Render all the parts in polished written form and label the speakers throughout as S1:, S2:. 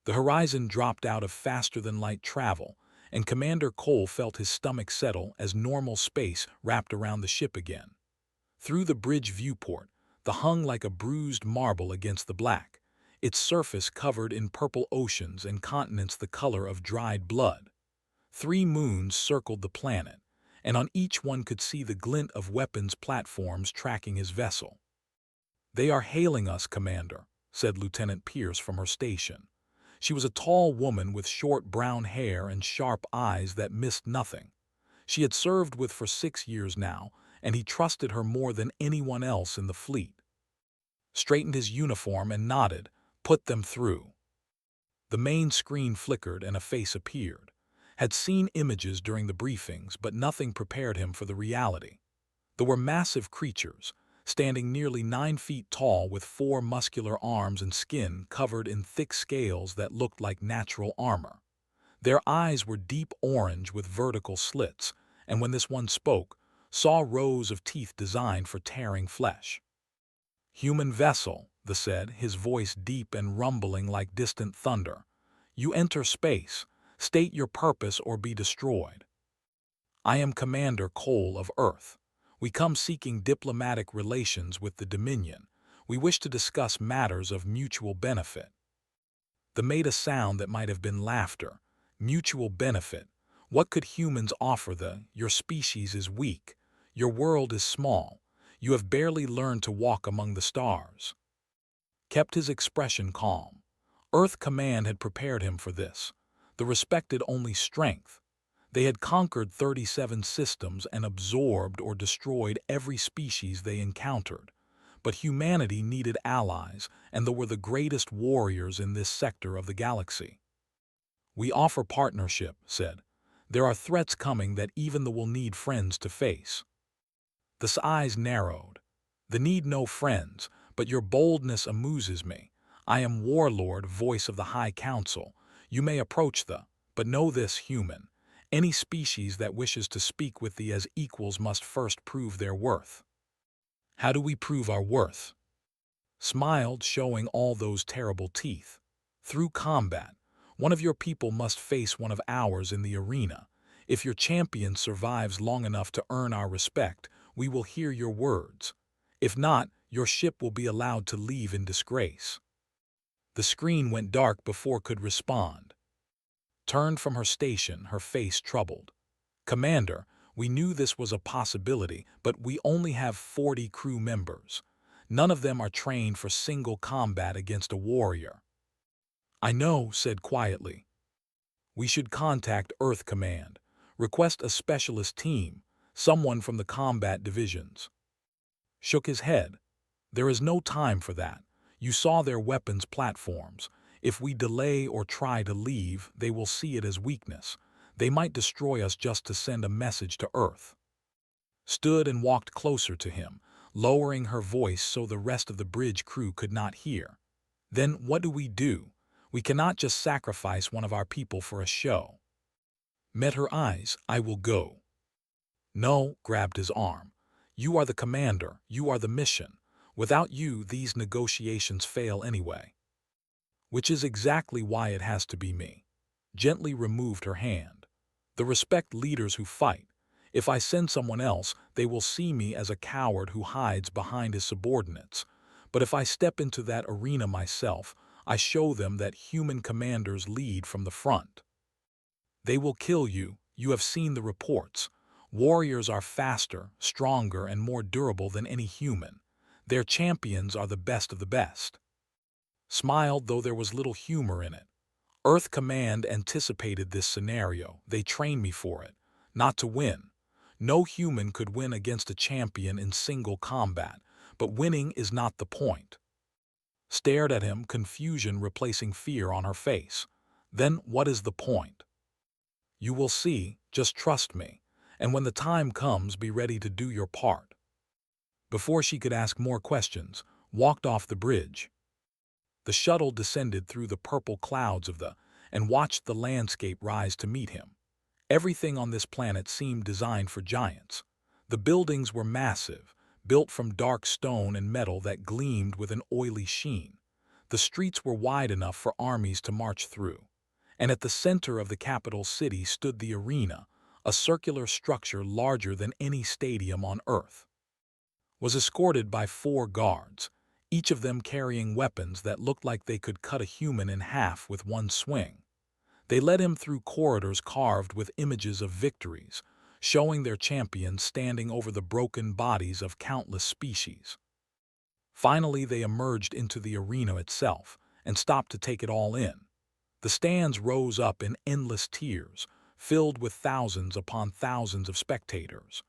S1: The horizon dropped out of faster-than-light travel, and Commander Cole felt his stomach settle as normal space wrapped around the ship again. Through the bridge viewport, the hung like a bruised marble against the black, its surface covered in purple oceans and continents the color of dried blood. 3 moons circled the planet, and on each one could see the glint of weapons platforms tracking his vessel. "They are hailing us, Commander," said Lieutenant Pierce from her station. She was a tall woman with short brown hair and sharp eyes that missed nothing. She had served with for 6 years now, and he trusted her more than anyone else in the fleet. Straightened his uniform and nodded, "Put them through." The main screen flickered and a face appeared. Had seen images during the briefings, but nothing prepared him for the reality. There were massive creatures, standing nearly 9 feet tall with 4 muscular arms and skin covered in thick scales that looked like natural armor. Their eyes were deep orange with vertical slits, and when this one spoke, saw rows of teeth designed for tearing flesh. "Human vessel," the said, his voice deep and rumbling like distant thunder. "You enter space. State your purpose or be destroyed." "I am Commander Cole of Earth. We come seeking diplomatic relations with the Dominion. We wish to discuss matters of mutual benefit." The made a sound that might have been laughter. Mutual benefit. What could humans offer your species is weak. Your world is small. You have barely learned to walk among the stars. Kept his expression calm. Earth Command had prepared him for this. The respected only strength. They had conquered 37 systems and absorbed or destroyed every species they encountered. But humanity needed allies, and they were the greatest warriors in this sector of the galaxy. "We offer partnership," said. "There are threats coming that even the will need friends to face." The eyes narrowed. "The need no friends, but your boldness amuses me. I am Warlord, voice of the High Council. You may approach but know this, human. Any species that wishes to speak with thee as equals must first prove their worth." "How do we prove our worth?" Smiled, showing all those terrible teeth. "Through combat. One of your people must face one of ours in the arena. If your champion survives long enough to earn our respect, we will hear your words. If not, your ship will be allowed to leave in disgrace." The screen went dark before could respond. Turned from her station, her face troubled. "Commander, we knew this was a possibility, but we only have 40 crew members. None of them are trained for single combat against a warrior." "I know," said quietly. "We should contact Earth Command. Request a specialist team, someone from the combat divisions." Shook his head. "There is no time for that. You saw their weapons platforms. If we delay or try to leave, they will see it as weakness. They might destroy us just to send a message to Earth." Stood and walked closer to him, lowering her voice so the rest of the bridge crew could not hear. "Then what do? We cannot just sacrifice one of our people for a show." Met her eyes. "I will go." "No," grabbed his arm. "You are the commander. You are the mission. Without you, these negotiations fail anyway." "Which is exactly why it has to be me." Gently removed her hand. "The respect leaders who fight. If I send someone else, they will see me as a coward who hides behind his subordinates. But if I step into that arena myself, I show them that human commanders lead from the front. They will kill you. You have seen the reports. Warriors are faster, stronger, and more durable than any human. Their champions are the best of the best." Smiled, though there was little humor in it. "Earth Command anticipated this scenario. They trained me for it. Not to win. No human could win against a champion in single combat, but winning is not the point." Stared at him, confusion replacing fear on her face. "Then what is the point?" "You will see. Just trust me. And when the time comes, be ready to do your part." Before she could ask more questions, walked off the bridge. The shuttle descended through the purple clouds and watched the landscape rise to meet him. Everything on this planet seemed designed for giants. The buildings were massive, built from dark stone and metal that gleamed with an oily sheen. The streets were wide enough for armies to march through, and at the center of the capital city stood the arena, a circular structure larger than any stadium on Earth. Was escorted by 4 guards, each of them carrying weapons that looked like they could cut a human in half with one swing. They led him through corridors carved with images of victories, showing their champions standing over the broken bodies of countless species. Finally, they emerged into the arena itself and stopped to take it all in. The stands rose up in endless tiers, filled with thousands upon thousands of spectators.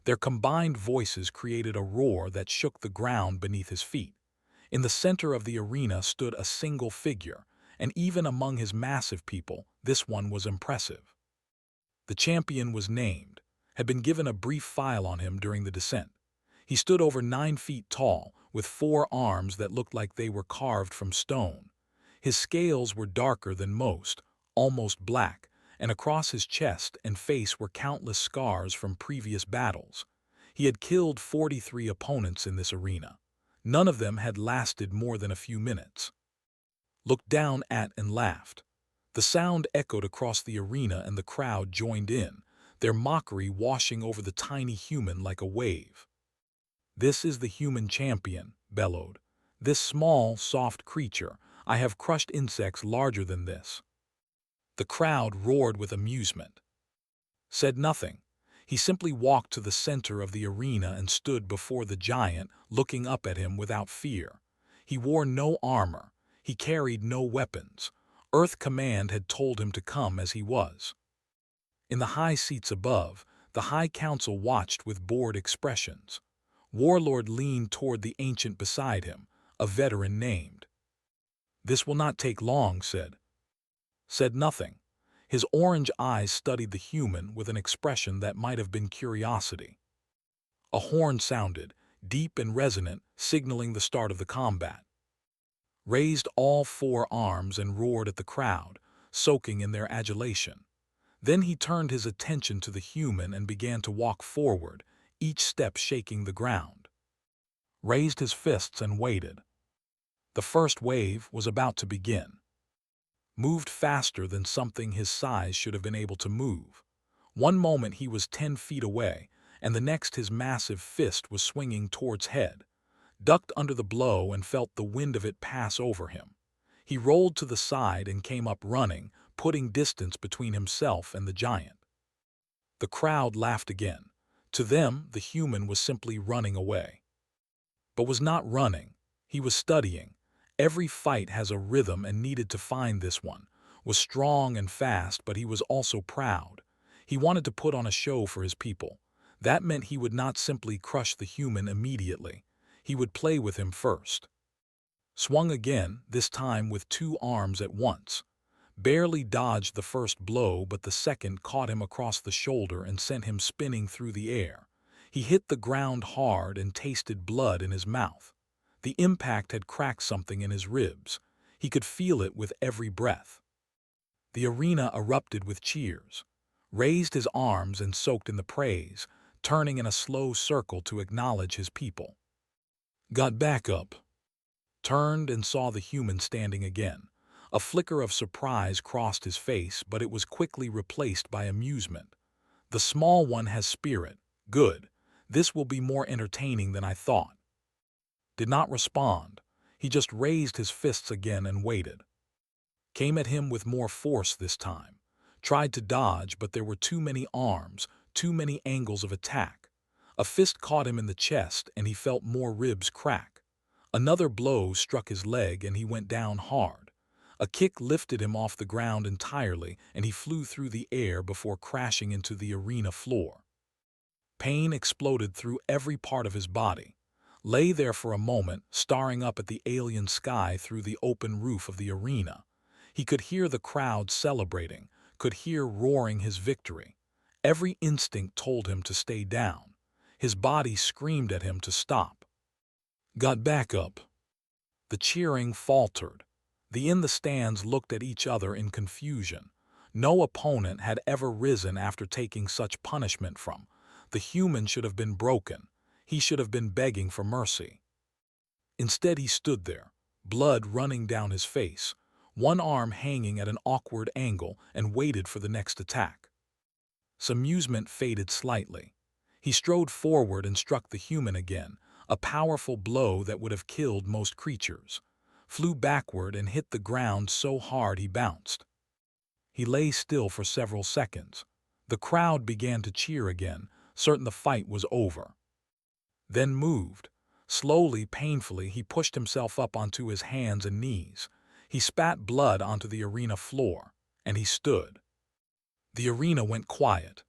S1: Their combined voices created a roar that shook the ground beneath his feet. In the center of the arena stood a single figure, and even among his massive people, this one was impressive. The champion was named, had been given a brief file on him during the descent. He stood over 9 feet tall, with 4 arms that looked like they were carved from stone. His scales were darker than most, almost black, and across his chest and face were countless scars from previous battles. He had killed 43 opponents in this arena. None of them had lasted more than a few minutes. Looked down at and laughed. The sound echoed across the arena and the crowd joined in, their mockery washing over the tiny human like a wave. "This is the human champion," bellowed. "This small, soft creature. I have crushed insects larger than this." The crowd roared with amusement. Said nothing. He simply walked to the center of the arena and stood before the giant, looking up at him without fear. He wore no armor. He carried no weapons. Earth Command had told him to come as he was. In the high seats above, the High Council watched with bored expressions. Warlord leaned toward the ancient beside him, a veteran named. "This will not take long," said nothing. His orange eyes studied the human with an expression that might have been curiosity. A horn sounded, deep and resonant, signaling the start of the combat. Raised all 4 arms and roared at the crowd, soaking in their adulation. Then he turned his attention to the human and began to walk forward, each step shaking the ground. Raised his fists and waited. The first wave was about to begin. Moved faster than something his size should have been able to move. One moment he was 10 feet away, and the next his massive fist was swinging towards head. Ducked under the blow and felt the wind of it pass over him. He rolled to the side and came up running, putting distance between himself and the giant. The crowd laughed again. To them, the human was simply running away. But was not running. He was studying. Every fight has a rhythm and needed to find this one. Was strong and fast, but he was also proud. He wanted to put on a show for his people. That meant he would not simply crush the human immediately. He would play with him first. Swung again, this time with 2 arms at once. Barely dodged the first blow, but the second caught him across the shoulder and sent him spinning through the air. He hit the ground hard and tasted blood in his mouth. The impact had cracked something in his ribs. He could feel it with every breath. The arena erupted with cheers. Raised his arms and soaked in the praise, turning in a slow circle to acknowledge his people. Got back up. Turned and saw the human standing again. A flicker of surprise crossed his face, but it was quickly replaced by amusement. "The small one has spirit. Good. This will be more entertaining than I thought." Did not respond. He just raised his fists again and waited. Came at him with more force this time. Tried to dodge, but there were too many arms, too many angles of attack. A fist caught him in the chest, and he felt more ribs crack. Another blow struck his leg, and he went down hard. A kick lifted him off the ground entirely, and he flew through the air before crashing into the arena floor. Pain exploded through every part of his body. Lay there for a moment, staring up at the alien sky through the open roof of the arena. He could hear the crowd celebrating, could hear roaring his victory. Every instinct told him to stay down. His body screamed at him to stop. Got back up. The cheering faltered. The in the stands looked at each other in confusion. No opponent had ever risen after taking such punishment from. The human should have been broken. He should have been begging for mercy. Instead he stood there, blood running down his face, one arm hanging at an awkward angle, and waited for the next attack. His amusement faded slightly. He strode forward and struck the human again, a powerful blow that would have killed most creatures. Flew backward and hit the ground so hard he bounced. He lay still for several seconds. The crowd began to cheer again, certain the fight was over. Then moved. Slowly, painfully, he pushed himself up onto his hands and knees. He spat blood onto the arena floor, and he stood. The arena went quiet.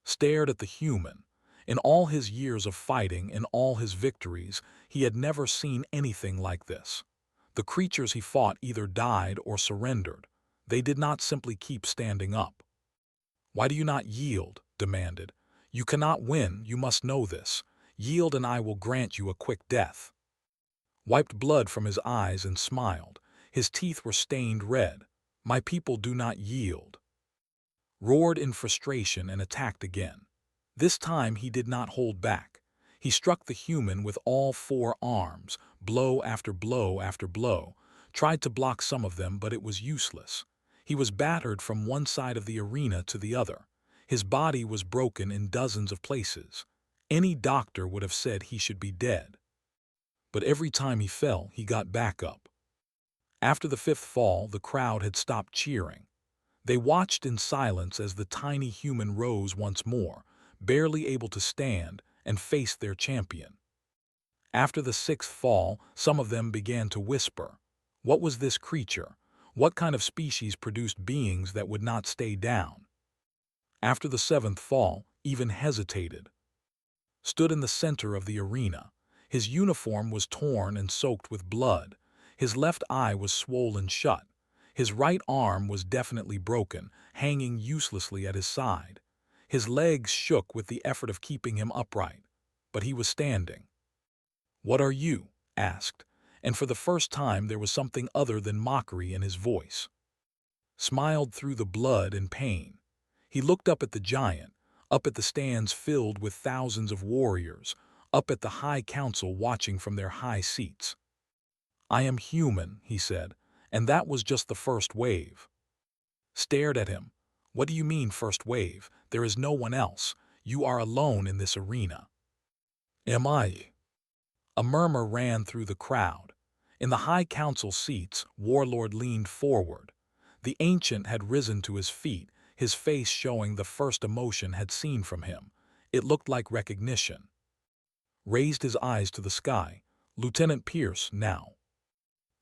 S1: Stared at the human. In all his years of fighting, in all his victories, he had never seen anything like this. The creatures he fought either died or surrendered. They did not simply keep standing up. "Why do you not yield?" demanded. "You cannot win, you must know this. Yield and I will grant you a quick death." Wiped blood from his eyes and smiled. His teeth were stained red. "My people do not yield." Roared in frustration and attacked again. This time he did not hold back. He struck the human with all four arms, blow after blow after blow, tried to block some of them, but it was useless. He was battered from one side of the arena to the other. His body was broken in dozens of places. Any doctor would have said he should be dead. But every time he fell, he got back up. After the fifth fall, the crowd had stopped cheering. They watched in silence as the tiny human rose once more, barely able to stand, and faced their champion. After the sixth fall, some of them began to whisper. What was this creature? What kind of species produced beings that would not stay down? After the seventh fall, even hesitated. Stood in the center of the arena. His uniform was torn and soaked with blood. His left eye was swollen shut. His right arm was definitely broken, hanging uselessly at his side. His legs shook with the effort of keeping him upright. But he was standing. "What are you?" asked, and for the first time there was something other than mockery in his voice. Smiled through the blood and pain. He looked up at the giant, up at the stands filled with thousands of warriors, up at the High Council watching from their high seats. "I am human," he said, "and that was just the first wave." Stared at him. "What do you mean, first wave? There is no one else. You are alone in this arena." "Am I?" A murmur ran through the crowd. In the High Council seats, Warlord leaned forward. The ancient had risen to his feet, his face showing the first emotion had seen from him. It looked like recognition. Raised his eyes to the sky. "Lieutenant Pierce, now."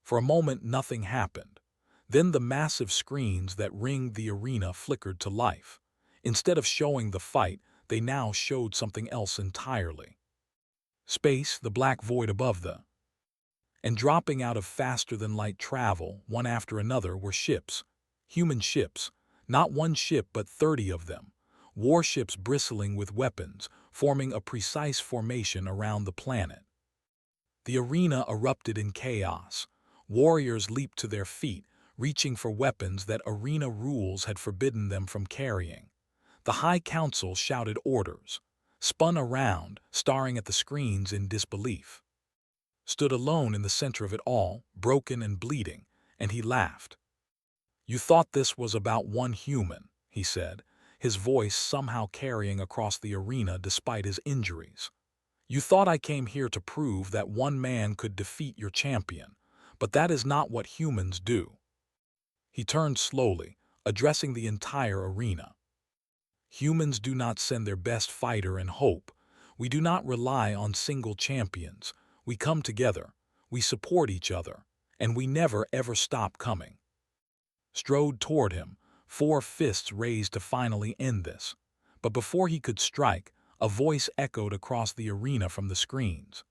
S1: For a moment nothing happened. Then the massive screens that ringed the arena flickered to life. Instead of showing the fight, they now showed something else entirely. Space, the black void above the. And dropping out of faster-than-light travel, one after another, were ships. Human ships. Not one ship, but 30 of them. Warships bristling with weapons, forming a precise formation around the planet. The arena erupted in chaos. Warriors leaped to their feet, reaching for weapons that arena rules had forbidden them from carrying. The High Council shouted orders. Spun around, staring at the screens in disbelief. Stood alone in the center of it all, broken and bleeding, and he laughed. "You thought this was about one human," he said, his voice somehow carrying across the arena despite his injuries. "You thought I came here to prove that one man could defeat your champion, but that is not what humans do." He turned slowly, addressing the entire arena. "Humans do not send their best fighter and hope. We do not rely on single champions. We come together, we support each other, and we never ever stop coming." Strode toward him, four fists raised to finally end this. But before he could strike, a voice echoed across the arena from the screens.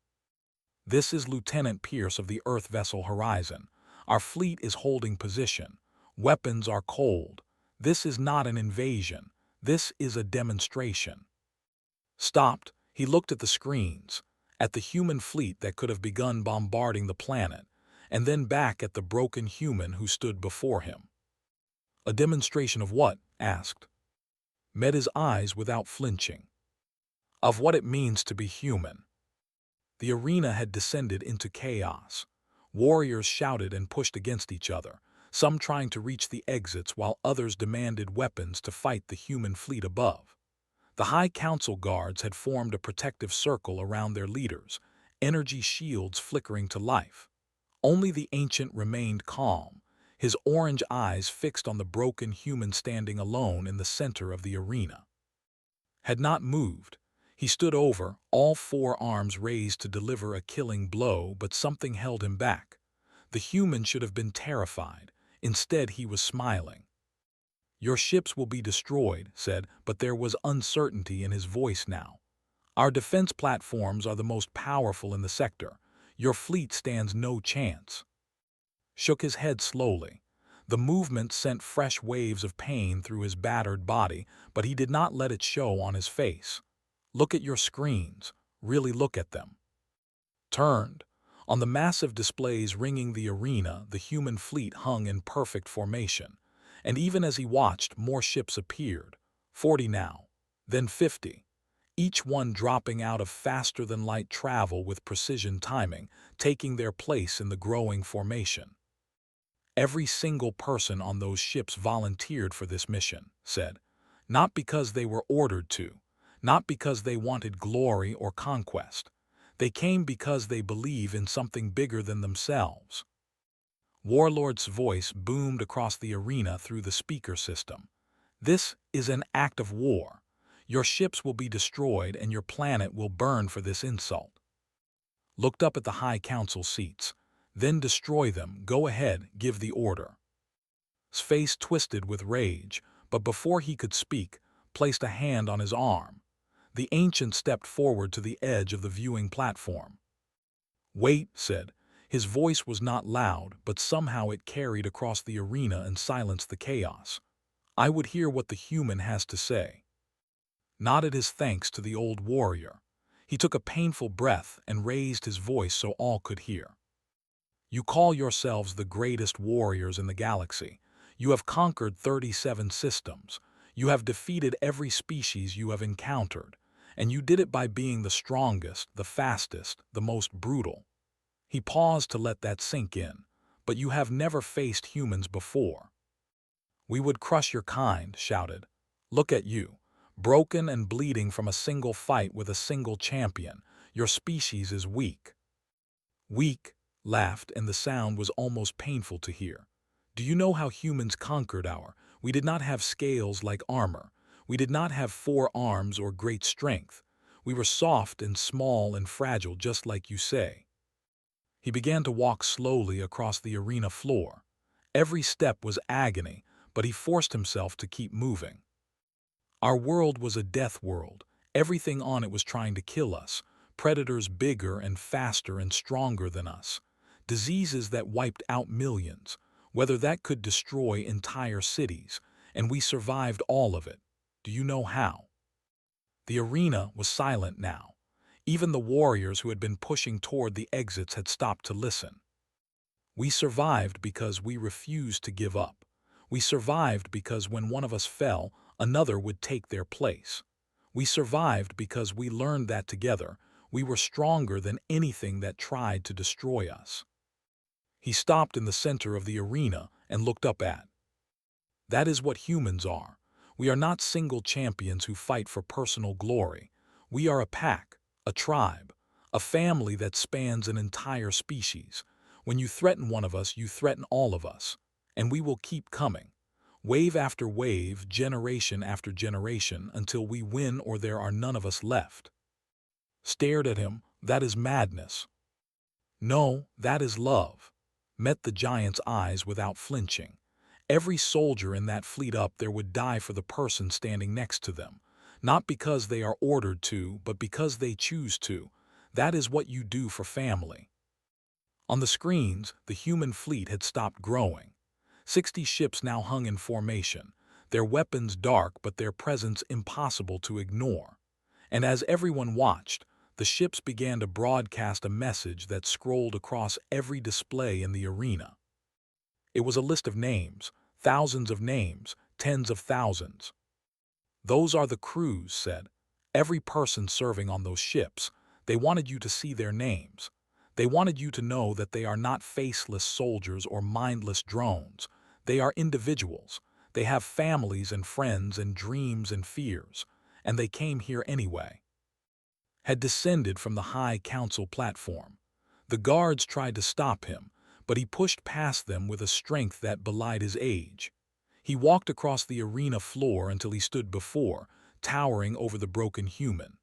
S1: "This is Lieutenant Pierce of the Earth vessel Horizon. Our fleet is holding position. Weapons are cold. This is not an invasion. This is a demonstration." Stopped, he looked at the screens, at the human fleet that could have begun bombarding the planet, and then back at the broken human who stood before him. "A demonstration of what?" asked. Met his eyes without flinching. "Of what it means to be human." The arena had descended into chaos. Warriors shouted and pushed against each other, some trying to reach the exits while others demanded weapons to fight the human fleet above. The High Council guards had formed a protective circle around their leaders, energy shields flickering to life. Only the ancient remained calm, his orange eyes fixed on the broken human standing alone in the center of the arena. Had not moved. He stood over, all four arms raised to deliver a killing blow, but something held him back. The human should have been terrified. Instead, he was smiling. "Your ships will be destroyed," said, but there was uncertainty in his voice now. "Our defense platforms are the most powerful in the sector. Your fleet stands no chance." Shook his head slowly. The movement sent fresh waves of pain through his battered body, but he did not let it show on his face. "Look at your screens. Really look at them." Turned. On the massive displays ringing the arena, the human fleet hung in perfect formation. And even as he watched, more ships appeared. 40 now, then 50. Each one dropping out of faster-than-light travel with precision timing, taking their place in the growing formation. "Every single person on those ships volunteered for this mission," said. "Not because they were ordered to, not because they wanted glory or conquest. They came because they believe in something bigger than themselves." Warlord's voice boomed across the arena through the speaker system. "This is an act of war. Your ships will be destroyed and your planet will burn for this insult." Looked up at the High Council seats. "Then destroy them. Go ahead, give the order." His face twisted with rage, but before he could speak, placed a hand on his arm. The ancient stepped forward to the edge of the viewing platform. "Wait," said. His voice was not loud, but somehow it carried across the arena and silenced the chaos. "I would hear what the human has to say." Nodded his thanks to the old warrior. He took a painful breath and raised his voice so all could hear. "You call yourselves the greatest warriors in the galaxy. You have conquered 37 systems. You have defeated every species you have encountered. And you did it by being the strongest, the fastest, the most brutal." He paused to let that sink in. "But you have never faced humans before." "We would crush your kind," shouted. "Look at you, broken and bleeding from a single fight with a single champion. Your species is weak." "Weak," laughed, and the sound was almost painful to hear. "Do you know how humans conquered our? We did not have scales like armor. We did not have 4 arms or great strength. We were soft and small and fragile, just like you say." He began to walk slowly across the arena floor. Every step was agony, but he forced himself to keep moving. "Our world was a death world. Everything on it was trying to kill us. Predators bigger and faster and stronger than us. Diseases that wiped out millions. Whether that could destroy entire cities. And we survived all of it. Do you know how?" The arena was silent now. Even the warriors who had been pushing toward the exits had stopped to listen. "We survived because we refused to give up. We survived because when one of us fell, another would take their place. We survived because we learned that together, we were stronger than anything that tried to destroy us." He stopped in the center of the arena and looked up at. "That is what humans are. We are not single champions who fight for personal glory. We are a pack, a tribe, a family that spans an entire species. When you threaten one of us, you threaten all of us. And we will keep coming. Wave after wave, generation after generation, until we win or there are none of us left." Stared at him. "That is madness." "No, that is love." Met the giant's eyes without flinching. "Every soldier in that fleet up there would die for the person standing next to them. Not because they are ordered to, but because they choose to. That is what you do for family." On the screens, the human fleet had stopped growing. 60 ships now hung in formation, their weapons dark but their presence impossible to ignore. And as everyone watched, the ships began to broadcast a message that scrolled across every display in the arena. It was a list of names, thousands of names, tens of thousands. "Those are the crews," said. "Every person serving on those ships. They wanted you to see their names. They wanted you to know that they are not faceless soldiers or mindless drones. They are individuals. They have families and friends and dreams and fears, and they came here anyway. Had descended from the High Council platform. The guards tried to stop him, but he pushed past them with a strength that belied his age. He walked across the arena floor until he stood before, towering over the broken human.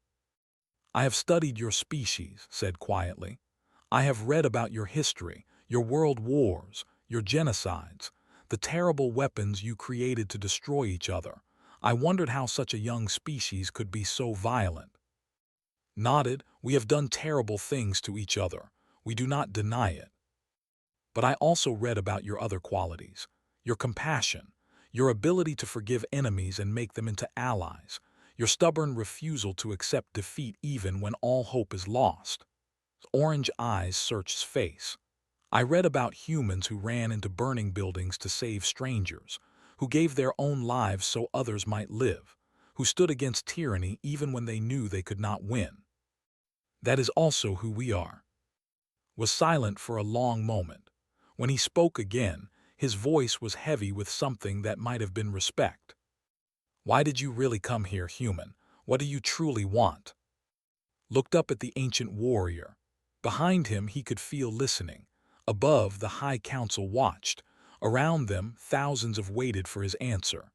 S1: "I have studied your species," said quietly. "I have read about your history, your world wars, your genocides, the terrible weapons you created to destroy each other. I wondered how such a young species could be so violent." Nodded, "We have done terrible things to each other. We do not deny it. But I also read about your other qualities, your compassion, your ability to forgive enemies and make them into allies, your stubborn refusal to accept defeat even when all hope is lost." Orange eyes searched his face. "I read about humans who ran into burning buildings to save strangers, who gave their own lives so others might live, who stood against tyranny even when they knew they could not win. That is also who we are." Was silent for a long moment. When he spoke again, his voice was heavy with something that might have been respect. "Why did you really come here, human? What do you truly want?" Looked up at the ancient warrior. Behind him he could feel listening. Above, the High Council watched. Around them, thousands have waited for his answer.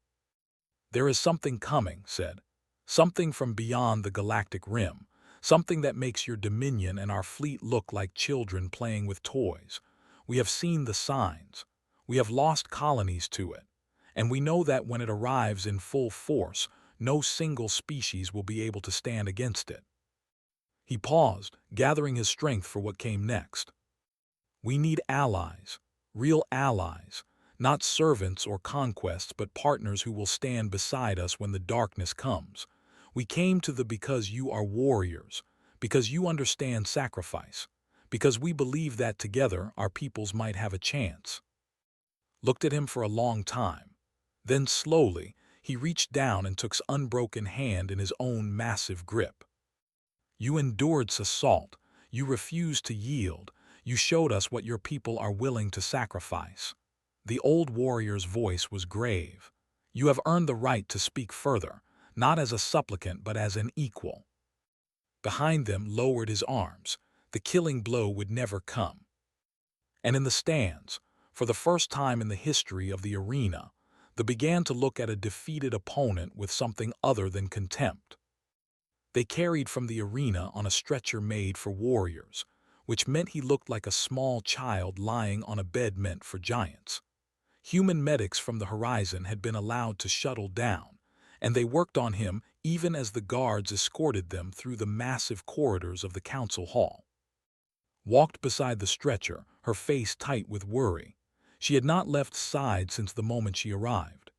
S1: "There is something coming," said. "Something from beyond the galactic rim. Something that makes your dominion and our fleet look like children playing with toys. We have seen the signs. We have lost colonies to it. And we know that when it arrives in full force, no single species will be able to stand against it." He paused, gathering his strength for what came next. "We need allies, real allies, not servants or conquests, but partners who will stand beside us when the darkness comes. We came to the because you are warriors, because you understand sacrifice, because we believe that together our peoples might have a chance." Looked at him for a long time. Then slowly, he reached down and took his unbroken hand in his own massive grip. "You endured assault. You refused to yield. You showed us what your people are willing to sacrifice." The old warrior's voice was grave. "You have earned the right to speak further, not as a supplicant but as an equal." Behind them lowered his arms. The killing blow would never come. And in the stands, for the first time in the history of the arena, they began to look at a defeated opponent with something other than contempt. They carried from the arena on a stretcher made for warriors, which meant he looked like a small child lying on a bed meant for giants. Human medics from the horizon had been allowed to shuttle down, and they worked on him even as the guards escorted them through the massive corridors of the council hall. Walked beside the stretcher, her face tight with worry. She had not left side since the moment she arrived.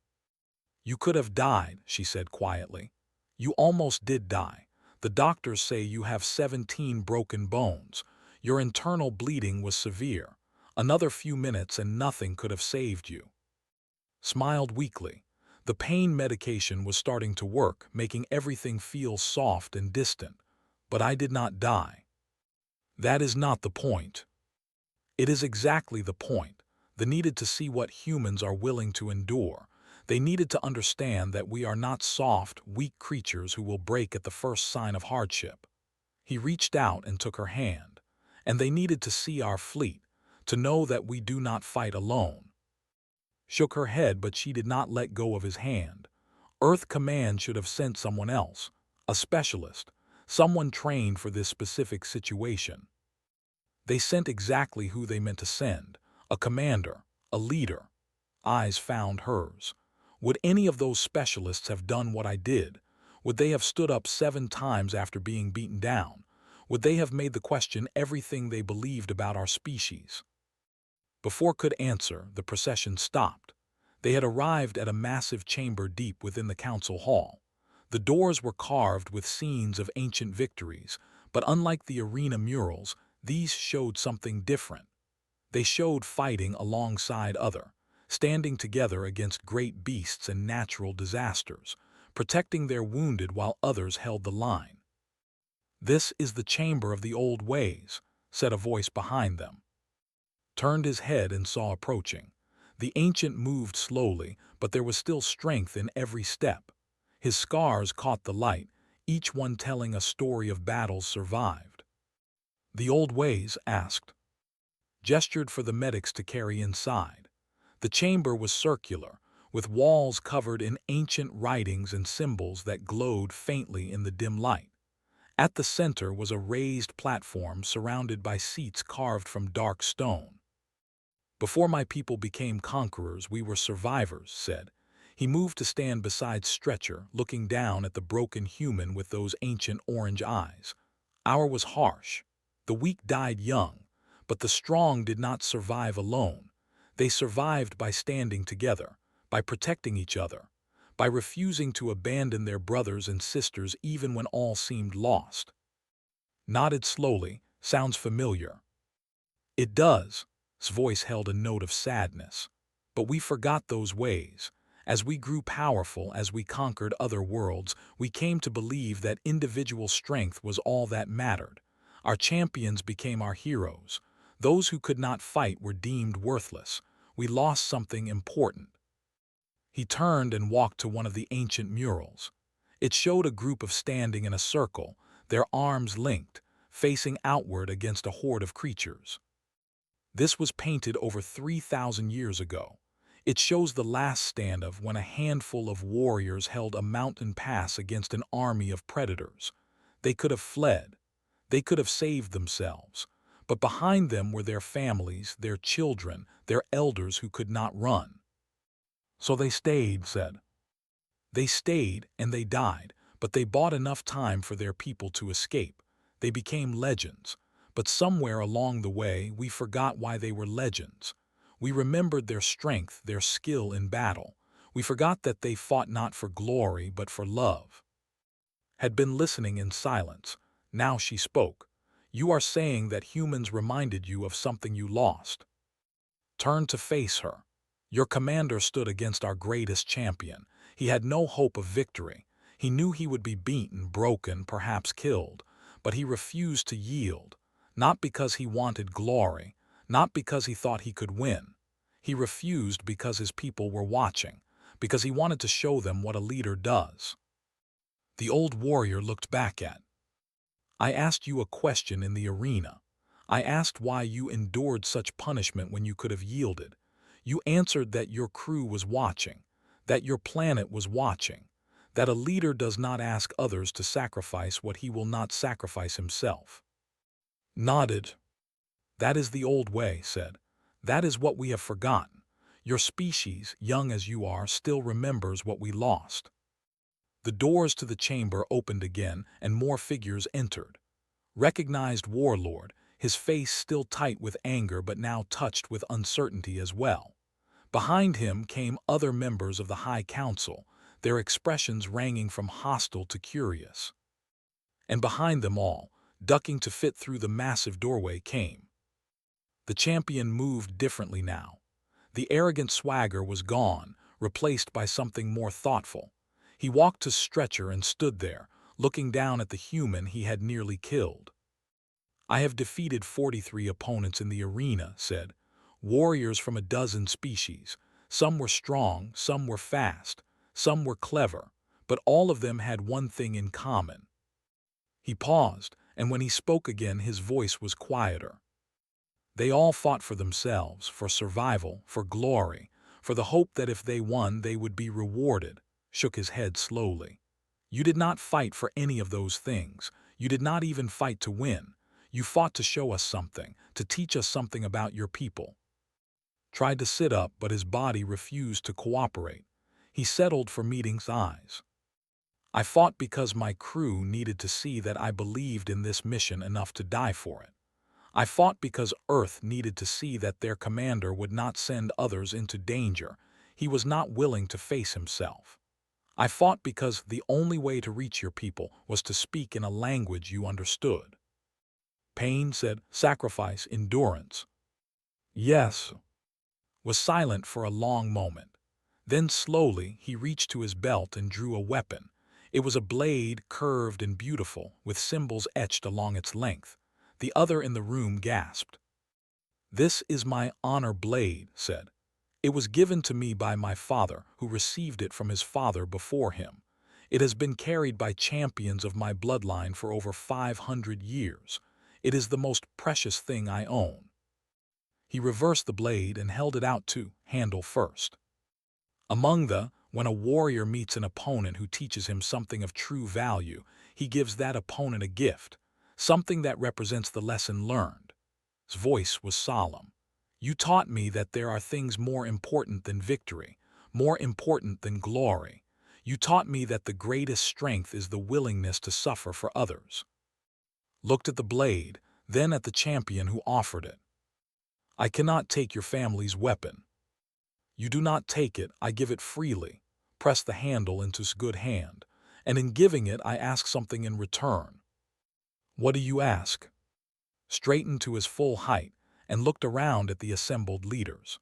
S1: "You could have died," she said quietly. "You almost did die. The doctors say you have 17 broken bones. Your internal bleeding was severe. Another few minutes and nothing could have saved you." Smiled weakly. The pain medication was starting to work, making everything feel soft and distant. "But I did not die." "That is not the point." "It is exactly the point. They needed to see what humans are willing to endure. They needed to understand that we are not soft, weak creatures who will break at the first sign of hardship." He reached out and took her hand. "And they needed to see our fleet, to know that we do not fight alone." Shook her head, but she did not let go of his hand. Earth Command should have sent someone else, a specialist, someone trained for this specific situation. They sent exactly who they meant to send, a commander, a leader. Eyes found hers. Would any of those specialists have done what I did? Would they have stood up 7 times after being beaten down? Would they have made the question everything they believed about our species? Before could answer, the procession stopped. They had arrived at a massive chamber deep within the council hall. The doors were carved with scenes of ancient victories, but unlike the arena murals, these showed something different. They showed fighting alongside other, standing together against great beasts and natural disasters, protecting their wounded while others held the line. "This is the chamber of the old ways," said a voice behind them. Turned his head and saw approaching. The ancient moved slowly, but there was still strength in every step. His scars caught the light, each one telling a story of battles survived. The old ways asked, gestured for the medics to carry inside. The chamber was circular, with walls covered in ancient writings and symbols that glowed faintly in the dim light. At the center was a raised platform surrounded by seats carved from dark stone. Before my people became conquerors, we were survivors, said. He moved to stand beside Stretcher, looking down at the broken human with those ancient orange eyes. Our was harsh. The weak died young, but the strong did not survive alone. They survived by standing together, by protecting each other, by refusing to abandon their brothers and sisters even when all seemed lost. Nodded slowly. Sounds familiar. It does. His voice held a note of sadness. But we forgot those ways. As we grew powerful, as we conquered other worlds, we came to believe that individual strength was all that mattered. Our champions became our heroes. Those who could not fight were deemed worthless. We lost something important. He turned and walked to one of the ancient murals. It showed a group of standing in a circle, their arms linked, facing outward against a horde of creatures. This was painted over 3,000 years ago. It shows the last stand of when a handful of warriors held a mountain pass against an army of predators. They could have fled. They could have saved themselves. But behind them were their families, their children, their elders who could not run. So they stayed, said. They stayed and they died, but they bought enough time for their people to escape. They became legends. But somewhere along the way, we forgot why they were legends. We remembered their strength, their skill in battle. We forgot that they fought not for glory, but for love. Had been listening in silence. Now she spoke. You are saying that humans reminded you of something you lost. Turned to face her. Your commander stood against our greatest champion. He had no hope of victory. He knew he would be beaten, broken, perhaps killed. But he refused to yield. Not because he wanted glory, not because he thought he could win. He refused because his people were watching, because he wanted to show them what a leader does. The old warrior looked back at. I asked you a question in the arena. I asked why you endured such punishment when you could have yielded. You answered that your crew was watching, that your planet was watching, that a leader does not ask others to sacrifice what he will not sacrifice himself. Nodded. That is the old way, said. That is what we have forgotten. Your species, young as you are, still remembers what we lost. The doors to the chamber opened again, and more figures entered. Recognized warlord, his face still tight with anger but now touched with uncertainty as well. Behind him came other members of the High Council, their expressions ranging from hostile to curious. And behind them all, ducking to fit through the massive doorway, came. The champion moved differently now. The arrogant swagger was gone, replaced by something more thoughtful. He walked to Stretcher and stood there, looking down at the human he had nearly killed. I have defeated 43 opponents in the arena, said. Warriors from a dozen species. Some were strong, some were fast, some were clever, but all of them had one thing in common. He paused, and when he spoke again his voice was quieter. They all fought for themselves, for survival, for glory, for the hope that if they won they would be rewarded. Shook his head slowly. You did not fight for any of those things. You did not even fight to win. You fought to show us something, to teach us something about your people. Tried to sit up, but his body refused to cooperate. He settled for meeting's eyes. I fought because my crew needed to see that I believed in this mission enough to die for it. I fought because Earth needed to see that their commander would not send others into danger. He was not willing to face himself. I fought because the only way to reach your people was to speak in a language you understood. Pain, said. Sacrifice, endurance. Yes. Was silent for a long moment. Then slowly he reached to his belt and drew a weapon. It was a blade, curved and beautiful, with symbols etched along its length. The other in the room gasped. "This is my honor blade," said. "It was given to me by my father, who received it from his father before him. It has been carried by champions of my bloodline for over 500 years. It is the most precious thing I own." He reversed the blade and held it out to handle first. When a warrior meets an opponent who teaches him something of true value, he gives that opponent a gift, something that represents the lesson learned. His voice was solemn. "You taught me that there are things more important than victory, more important than glory. You taught me that the greatest strength is the willingness to suffer for others." Looked at the blade, then at the champion who offered it. "I cannot take your family's weapon." "You do not take it, I give it freely." Press the handle into his good hand, and in giving it I ask something in return. "What do you ask?" Straightened to his full height and looked around at the assembled leaders.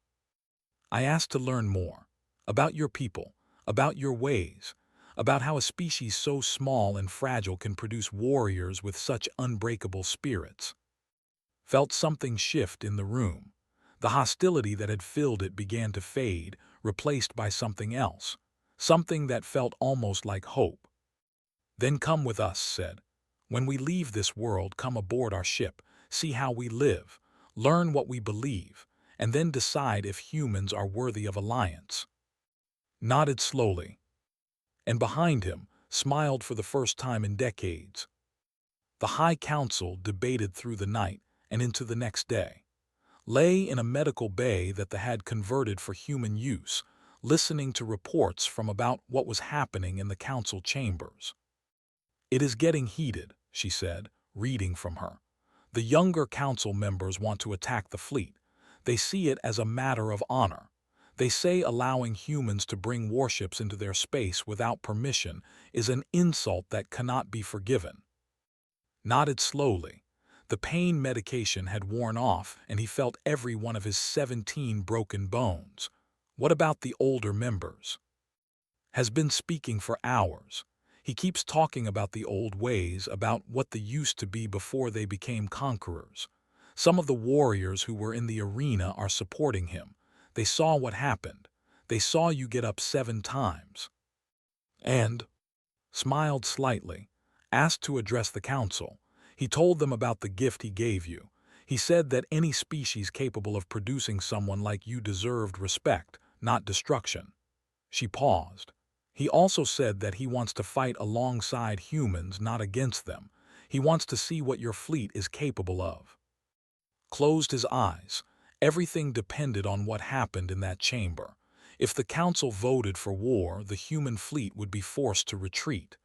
S1: "I ask to learn more about your people, about your ways, about how a species so small and fragile can produce warriors with such unbreakable spirits." Felt something shift in the room. The hostility that had filled it began to fade, replaced by something else, something that felt almost like hope. "Then come with us," said. "When we leave this world, come aboard our ship, see how we live, learn what we believe, and then decide if humans are worthy of alliance." Nodded slowly, and behind him smiled for the first time in decades. The High Council debated through the night and into the next day. Lay in a medical bay that they had converted for human use, listening to reports from about what was happening in the council chambers. "It is getting heated," she said, reading from her. "The younger council members want to attack the fleet. They see it as a matter of honor. They say allowing humans to bring warships into their space without permission is an insult that cannot be forgiven." Nodded slowly. The pain medication had worn off, and he felt every one of his 17 broken bones. "What about the older members?" "Has been speaking for hours. He keeps talking about the old ways, about what they used to be before they became conquerors. Some of the warriors who were in the arena are supporting him. They saw what happened. They saw you get up 7 times. And," smiled slightly, "asked to address the council. He told them about the gift he gave you. He said that any species capable of producing someone like you deserved respect, not destruction." She paused. "He also said that he wants to fight alongside humans, not against them. He wants to see what your fleet is capable of." Closed his eyes. Everything depended on what happened in that chamber. If the council voted for war, the human fleet would be forced to retreat.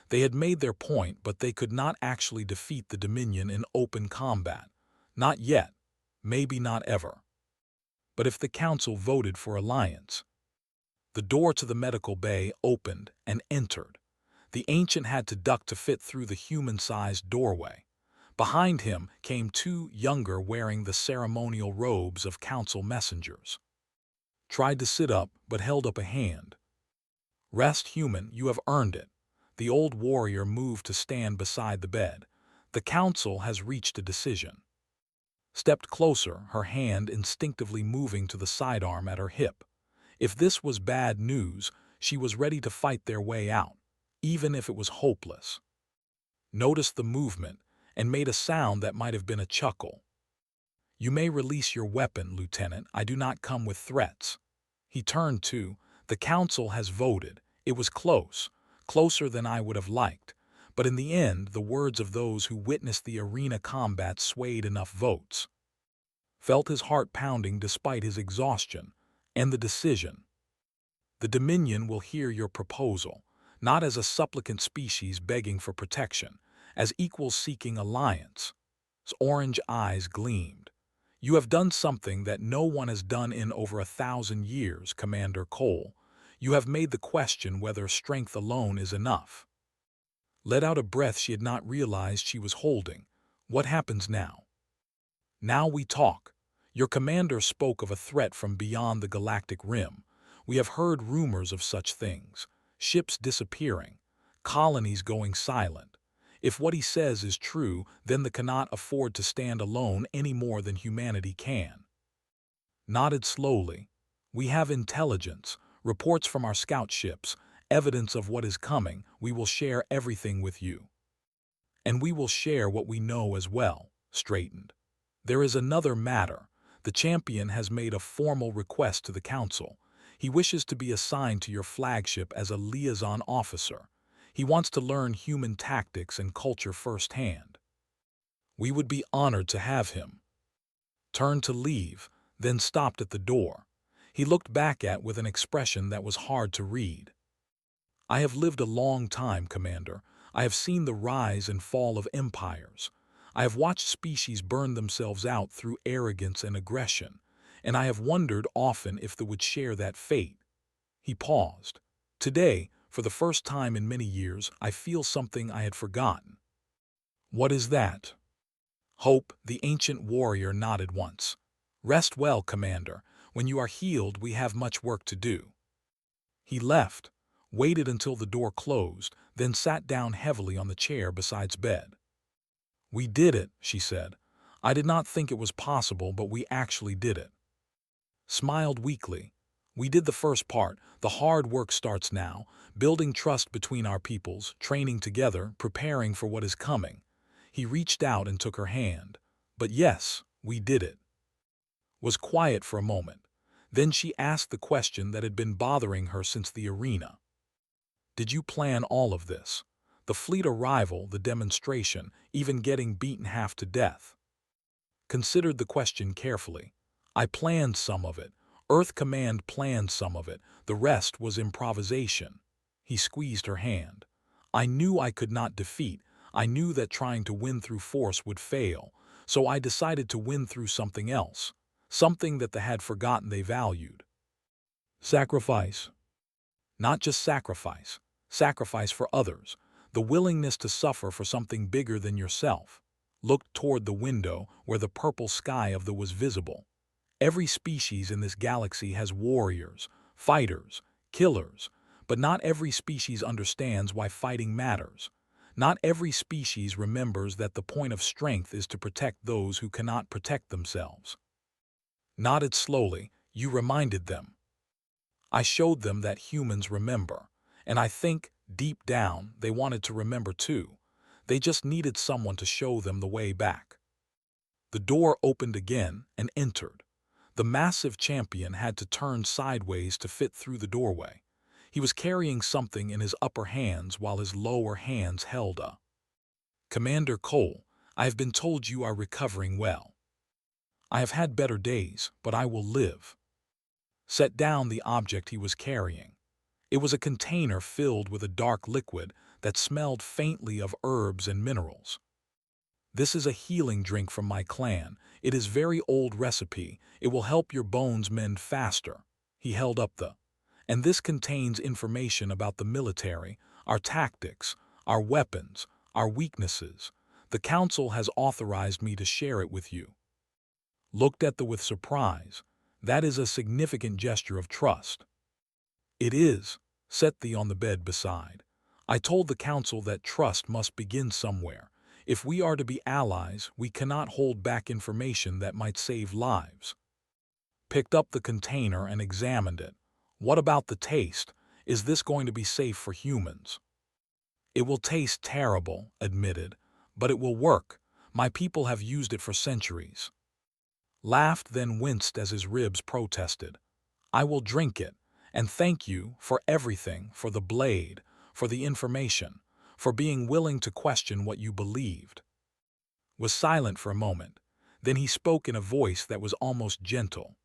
S1: They had made their point, but they could not actually defeat the Dominion in open combat. Not yet. Maybe not ever. But if the council voted for alliance? The door to the medical bay opened and entered. The ancient had to duck to fit through the human-sized doorway. Behind him came 2 younger wearing the ceremonial robes of council messengers. Tried to sit up, but held up a hand. "Rest, human, you have earned it." The old warrior moved to stand beside the bed. "The council has reached a decision." Stepped closer, her hand instinctively moving to the sidearm at her hip. If this was bad news, she was ready to fight their way out, even if it was hopeless. Noticed the movement and made a sound that might have been a chuckle. "You may release your weapon, Lieutenant. I do not come with threats." He turned to, "The council has voted. It was close, closer than I would have liked. But in the end, the words of those who witnessed the arena combat swayed enough votes." Felt his heart pounding despite his exhaustion. "And the decision. The Dominion will hear your proposal, not as a supplicant species begging for protection, as equals seeking alliance." His orange eyes gleamed. "You have done something that no one has done in over 1,000 years, Commander Cole. You have made the question whether strength alone is enough." Let out a breath she had not realized she was holding. "What happens now?" "Now we talk. Your commander spoke of a threat from beyond the galactic rim. We have heard rumors of such things. Ships disappearing. Colonies going silent. If what he says is true, then they cannot afford to stand alone any more than humanity can. Nodded slowly. We have intelligence, reports from our scout ships, evidence of what is coming. We will share everything with you. And we will share what we know as well. Straightened. There is another matter. The champion has made a formal request to the council. He wishes to be assigned to your flagship as a liaison officer. He wants to learn human tactics and culture firsthand. We would be honored to have him. Turned to leave, then stopped at the door. He looked back with an expression that was hard to read. I have lived a long time, Commander. I have seen the rise and fall of empires. I have watched species burn themselves out through arrogance and aggression, and I have wondered often if they would share that fate. He paused. Today, for the first time in many years, I feel something I had forgotten. What is that? Hope, the ancient warrior, nodded once. Rest well, Commander. When you are healed, we have much work to do. He left, waited until the door closed, then sat down heavily on the chair beside bed. We did it, she said. I did not think it was possible, but we actually did it. Smiled weakly. We did the first part. The hard work starts now, building trust between our peoples, training together, preparing for what is coming. He reached out and took her hand. But yes, we did it. Was quiet for a moment. Then she asked the question that had been bothering her since the arena. Did you plan all of this? The fleet arrival, the demonstration, even getting beaten half to death? Considered the question carefully. I planned some of it. Earth Command planned some of it. The rest was improvisation. He squeezed her hand. I knew I could not defeat. I knew that trying to win through force would fail. So I decided to win through something else. Something that they had forgotten they valued. Sacrifice. Not just sacrifice. Sacrifice for others. The willingness to suffer for something bigger than yourself. Looked toward the window where the purple sky of the was visible. Every species in this galaxy has warriors, fighters, killers, but not every species understands why fighting matters. Not every species remembers that the point of strength is to protect those who cannot protect themselves. Nodded slowly. You reminded them. I showed them that humans remember, and I think, deep down, they wanted to remember too. They just needed someone to show them the way back. The door opened again and entered. The massive champion had to turn sideways to fit through the doorway. He was carrying something in his upper hands while his lower hands held a. Commander Cole, I have been told you are recovering well. I have had better days, but I will live. Set down the object he was carrying. It was a container filled with a dark liquid that smelled faintly of herbs and minerals. This is a healing drink from my clan. It is very old recipe. It will help your bones mend faster. He held up the. And this contains information about the military, our tactics, our weapons, our weaknesses. The council has authorized me to share it with you. Looked at the with surprise. That is a significant gesture of trust. It is. Set thee on the bed beside. I told the council that trust must begin somewhere. If we are to be allies, we cannot hold back information that might save lives. Picked up the container and examined it. What about the taste? Is this going to be safe for humans? It will taste terrible, admitted, but it will work. My people have used it for centuries. Laughed, then winced as his ribs protested. I will drink it, and thank you for everything, for the blade, for the information, for being willing to question what you believed. Was silent for a moment. Then he spoke in a voice that was almost gentle.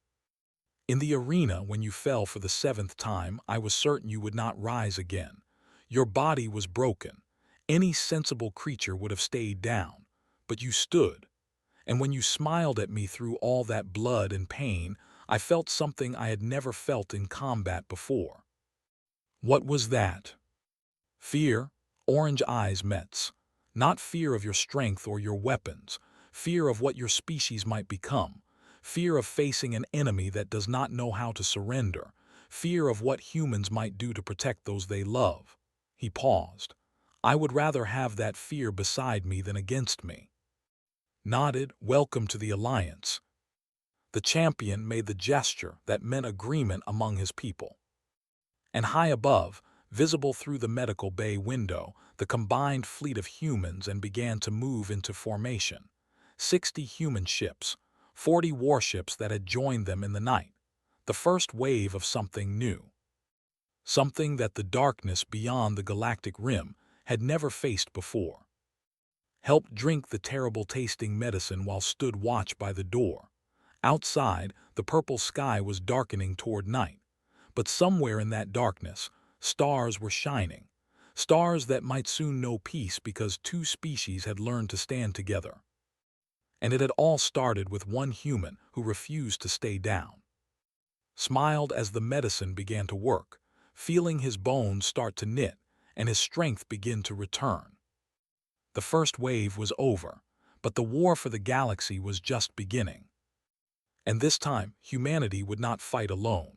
S1: In the arena, when you fell for the 7th time, I was certain you would not rise again. Your body was broken. Any sensible creature would have stayed down, but you stood. And when you smiled at me through all that blood and pain, I felt something I had never felt in combat before. What was that? Fear. Orange eyes met. Not fear of your strength or your weapons. Fear of what your species might become. Fear of facing an enemy that does not know how to surrender. Fear of what humans might do to protect those they love. He paused. I would rather have that fear beside me than against me. Nodded, welcome to the alliance. The champion made the gesture that meant agreement among his people. And high above, visible through the medical bay window, the combined fleet of humans and began to move into formation. 60 human ships, 40 warships that had joined them in the night. The first wave of something new. Something that the darkness beyond the galactic rim had never faced before. Helped drink the terrible-tasting medicine while stood watch by the door. Outside, the purple sky was darkening toward night. But somewhere in that darkness, stars were shining. Stars that might soon know peace because two species had learned to stand together. And it had all started with one human who refused to stay down. Smiled as the medicine began to work, feeling his bones start to knit and his strength begin to return. The first wave was over, but the war for the galaxy was just beginning. And this time, humanity would not fight alone.